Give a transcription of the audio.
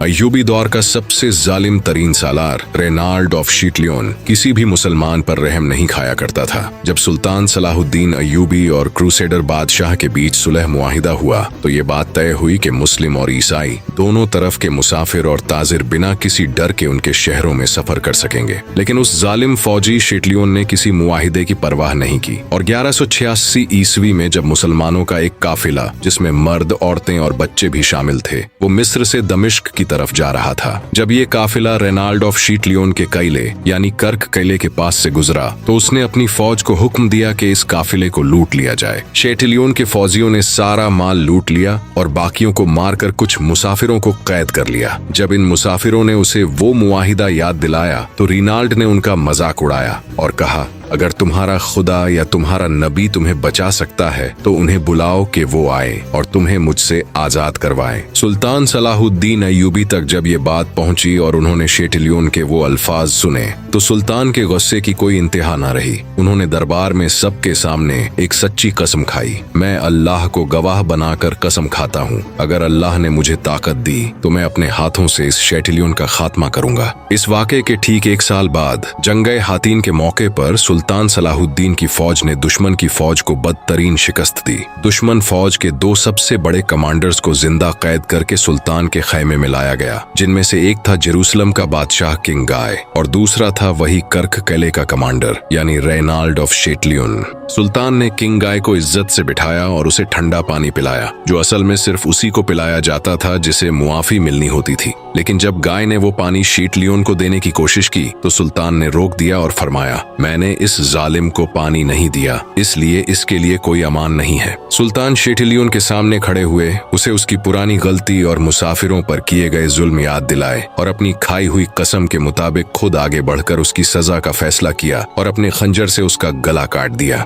Ayyubi दौर का सबसे जालिम तरीन सालार रेनाल्ड ऑफ शीटलियन किसी भी मुसलमान पर रहम नहीं खाया करता था। जब सुल्तान सलाहुद्दीन अय्यूबी और क्रूसेडर बादशाह के बीच सुलह मुआहिदा हुआ तो ये बात तय हुई कि मुस्लिम और ईसाई दोनों तरफ के मुसाफिर और ताजिर बिना किसी डर के उनके शहरों में सफर कर सकेंगे। लेकिन उस जालिम फौजी शीटलियन ने किसी मुआहिदे की परवाह नहीं की और 1186 ईस्वी में जब मुसलमानों का एक काफिला जिसमें मर्द, औरतें और बच्चे भी शामिल थे वो मिस्र से दमिश्क की तरफ जा रहा था। जब ये काफिला रेनाल्ड ऑफ शीटलियन के किले यानी कर्क किले के पास से गुजरा तो उसने अपनी फौज को हुक्म दिया कि इस काफिले को लूट लिया जाए। शीटलियन के फौजियों ने सारा माल लूट लिया और बाकियों को मारकर कुछ मुसाफिरों को कैद कर लिया। जब इन मुसाफिरों ने उसे वो मुआहिदा याद दिलाया तो रेनाल्ड ने उनका मजाक उड़ाया और कहा, अगर तुम्हारा खुदा या तुम्हारा नबी तुम्हें बचा सकता है तो उन्हें बुलाओ कि वो आए और तुम्हें मुझसे आजाद करवाए। सुल्तान सलाहुद्दीन अय्यूबी तक जब ये बात पहुंची और उन्होंने शीटलियन के वो अल्फाज सुने तो सुल्तान के गुस्से की कोई इंतहा न रही। उन्होंने दरबार में सबके सामने एक सच्ची कसम खाई, मैं अल्लाह को गवाह बनाकर कसम खाता हूँ, अगर अल्लाह ने मुझे ताकत दी तो मैं अपने हाथों से इस शीटलियन का खात्मा करूंगा। इस वाक़े के ठीक 1 साल बाद जंगे हातीन के मौके पर सुल्तान सलाहुद्दीन की फौज ने दुश्मन की फौज को बदतरीन शिकस्त दी। दुश्मन फौज के 2 सबसे बड़े कमांडर्स को जिंदा कैद करके सुल्तान के खैमे में लाया गया, जिनमें से एक था जेरूसलम का बादशाह किंग गाय और दूसरा था वही कर्क किले का कमांडर यानी रेनाल्ड ऑफ शीटलियन। सुल्तान ने किंग गाय को इज्जत से बिठाया और उसे ठंडा पानी पिलाया, जो असल में सिर्फ उसी को पिलाया जाता था जिसे मुआफी मिलनी होती थी। लेकिन जब गाय ने वो पानी शीटलियन को देने की कोशिश की तो सुल्तान ने रोक दिया और फरमाया, मैंने इस जालिम को पानी नहीं दिया, इसलिए इसके लिए कोई अमान नहीं है। सुल्तान शीटलियन के सामने खड़े हुए उसे उसकी पुरानी गलती और मुसाफिरों पर किए गए जुल्म याद दिलाए और अपनी खाई हुई कसम के मुताबिक खुद आगे बढ़कर उसकी सजा का फैसला किया और अपने खंजर से उसका गला काट दिया।